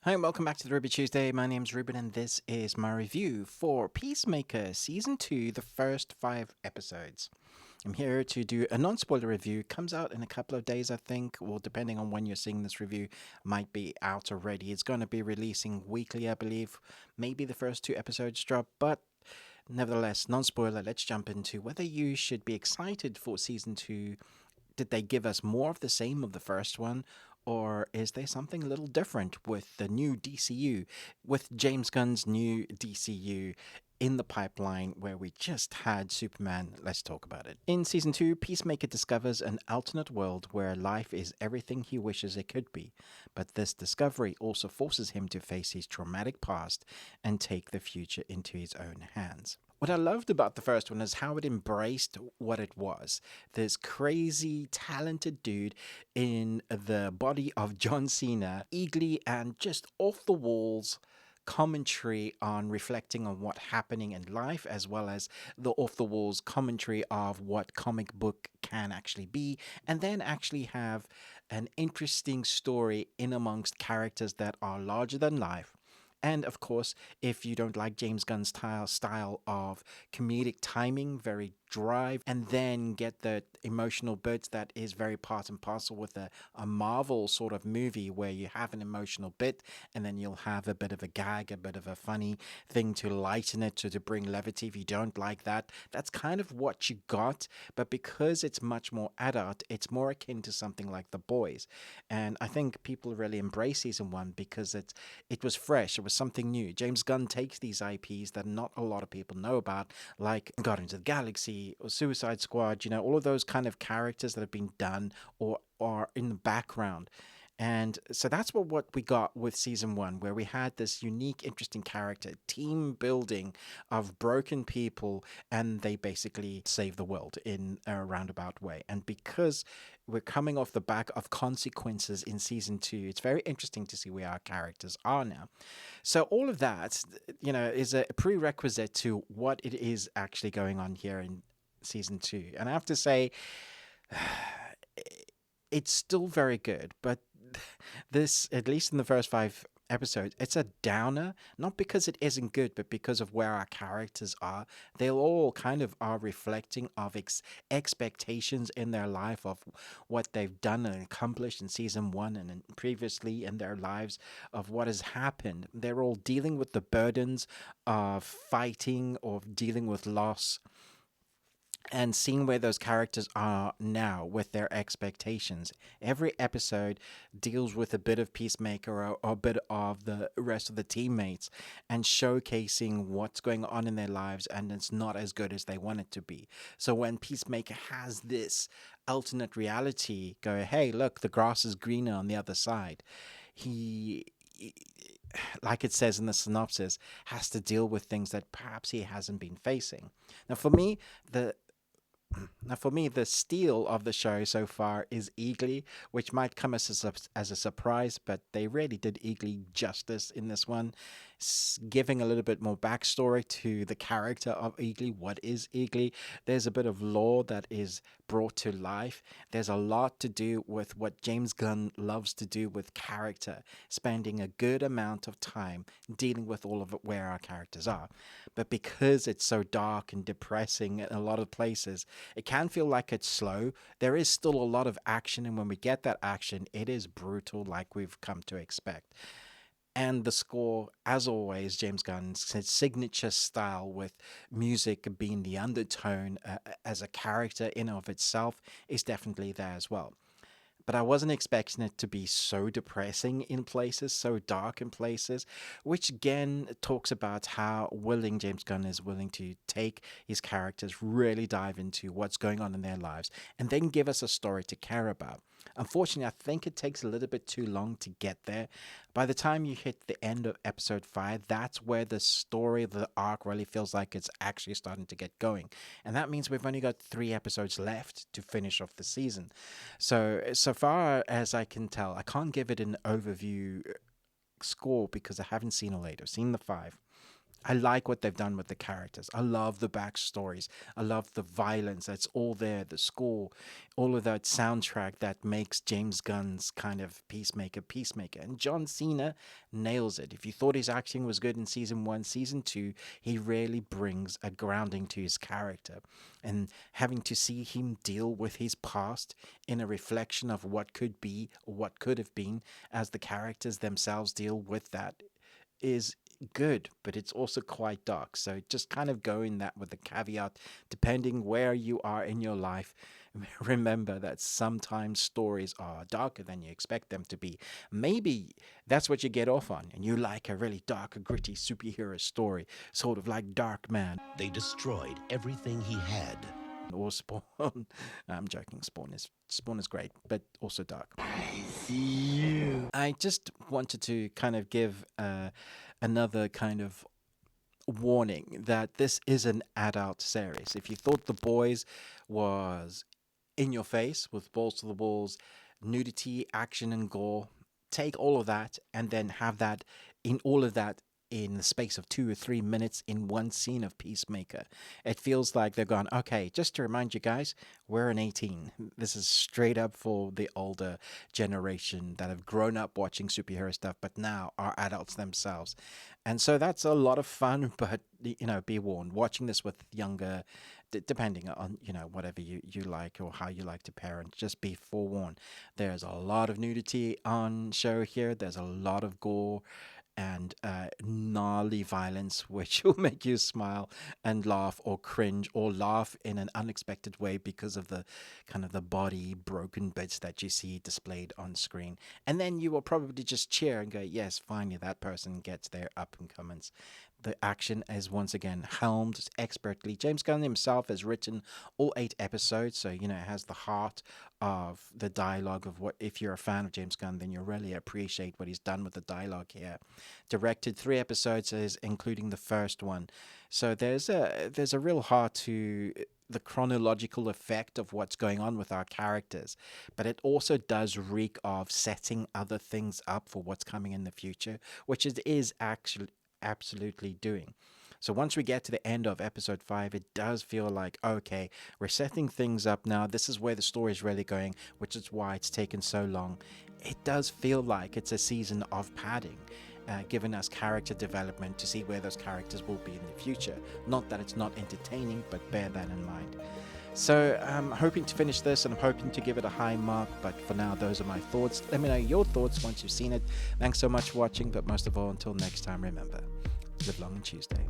Hi, and welcome back to the Ruby Tuesday. My name's Ruben, and this is my review for Peacemaker Season 2, the first 5 episodes. I'm here to do a non-spoiler review. Comes out in a couple of days, I think. Well, depending on when you're seeing this review, might be out already. It's going to be releasing weekly, I believe. Maybe the first 2 episodes drop, but nevertheless, non-spoiler. Let's jump into whether you should be excited for Season 2. Did they give us more of the same of the first one? Or is there something a little different with the new DCU, with James Gunn's new DCU in the pipeline where we just had Superman? Let's talk about it. In Season 2, Peacemaker discovers an alternate world where life is everything he wishes it could be. But this discovery also forces him to face his traumatic past and take the future into his own hands. What I loved about the first one is how it embraced what it was. This crazy, talented dude in the body of John Cena, eagerly and just off the walls commentary on reflecting on what happening in life, as well as the off the walls commentary of what comic book can actually be, and then actually have an interesting story in amongst characters that are larger than life. And of course, if you don't like James Gunn's style of comedic timing, very dry, and then get the emotional bits that is very part and parcel with a Marvel sort of movie where you have an emotional bit and then you'll have a bit of a gag, a bit of a funny thing to lighten it, to bring levity. If you don't like that, that's kind of what you got. But because it's much more adult, it's more akin to something like The Boys. And I think people really embrace season one because it was fresh, it was something new. James Gunn takes these IPs that not a lot of people know about, like Guardians of the Galaxy or Suicide Squad, all of those kind of characters that have been done or are in the background. And so that's what we got with season one, where we had this unique, interesting character, team building of broken people, and they basically save the world in a roundabout way. And because we're coming off the back of consequences in season two, it's very interesting to see where our characters are now. So all of that, is a prerequisite to what it is actually going on here in season two. And I have to say, it's still very good, but this, at least in the first 5 episodes, it's a downer, not because it isn't good, but because of where our characters are. They all kind of are reflecting of expectations in their life of what they've done and accomplished in season one and previously in their lives of what has happened. They're all dealing with the burdens of fighting or dealing with loss, and seeing where those characters are now with their expectations. Every episode deals with a bit of Peacemaker or a bit of the rest of the teammates and showcasing what's going on in their lives, and it's not as good as they want it to be. So when Peacemaker has this alternate reality go, hey, look, the grass is greener on the other side, he, like it says in the synopsis, has to deal with things that perhaps he hasn't been facing. Now, for me, the steal of the show so far is Eagly, which might come as a surprise, but they really did Eagly justice in this one, giving a little bit more backstory to the character of Eagly. What is Eagly? There's a bit of lore that is brought to life. There's a lot to do with what James Gunn loves to do with character, spending a good amount of time dealing with all of it where our characters are. But because it's so dark and depressing in a lot of places, it can feel like it's slow. There is still a lot of action, and when we get that action, it is brutal like we've come to expect. And the score, as always, James Gunn's signature style with music being the undertone as a character in of itself, is definitely there as well. But I wasn't expecting it to be so depressing in places, so dark in places, which again talks about how willing James Gunn is willing to take his characters, really dive into what's going on in their lives, and then give us a story to care about. Unfortunately, I think it takes a little bit too long to get there. By the time you hit the end of episode 5, that's where the story, the arc really feels like it's actually starting to get going. And that means we've only got 3 episodes left to finish off the season. So far as I can tell, I can't give it an overview score because I haven't seen it later. I've seen the 5. I like what they've done with the characters. I love the backstories. I love the violence that's all there, the score, all of that soundtrack that makes James Gunn's kind of Peacemaker. And John Cena nails it. If you thought his acting was good in season one, season two, he really brings a grounding to his character. And having to see him deal with his past in a reflection of what could be or what could have been, as the characters themselves deal with that, is good, but it's also quite dark. So just kind of go in that with a caveat, depending where you are in your life. Remember that sometimes stories are darker than you expect them to be. Maybe that's what you get off on, and you like a really dark, gritty superhero story, sort of like Dark Man. They destroyed everything he had. Or Spawn. I'm joking. Spawn is great, but also dark. I see you. I just wanted to kind of give another kind of warning that this is an adult series. If you thought The Boys was in your face with balls to the walls, nudity, action, and gore, take all of that and then have that in all of that in the space of 2 or 3 minutes in one scene of Peacemaker. It feels like they're going, okay, just to remind you guys, we're an 18. This is straight up for the older generation that have grown up watching superhero stuff, but now are adults themselves. And so that's a lot of fun, but, be warned, watching this with younger, depending on, whatever you like or how you like to parent, just be forewarned. There's a lot of nudity on show here. There's a lot of gore and gnarly violence, which will make you smile and laugh or cringe or laugh in an unexpected way because of the kind of the body broken bits that you see displayed on screen. And then you will probably just cheer and go, yes, finally that person gets their up and comings. The action is once again helmed expertly. James Gunn himself has written all 8 episodes, so it has the heart of the dialogue of what. If you're a fan of James Gunn, then you really appreciate what he's done with the dialogue here. Directed 3 episodes, including the first one, so there's a real heart to the chronological effect of what's going on with our characters, but it also does reek of setting other things up for what's coming in the future, which it is actually absolutely doing. So once we get to the end of episode 5, it does feel like, okay, we're setting things up now. This is where the story is really going, which is why it's taken so long. It does feel like it's a season of padding, giving us character development to see where those characters will be in the future. Not that it's not entertaining, but bear that in mind. So I'm hoping to finish this, and I'm hoping to give it a high mark, but for now, those are my thoughts. Let me know your thoughts once you've seen it. Thanks so much for watching, but most of all, until next time, remember, live long and Tuesday.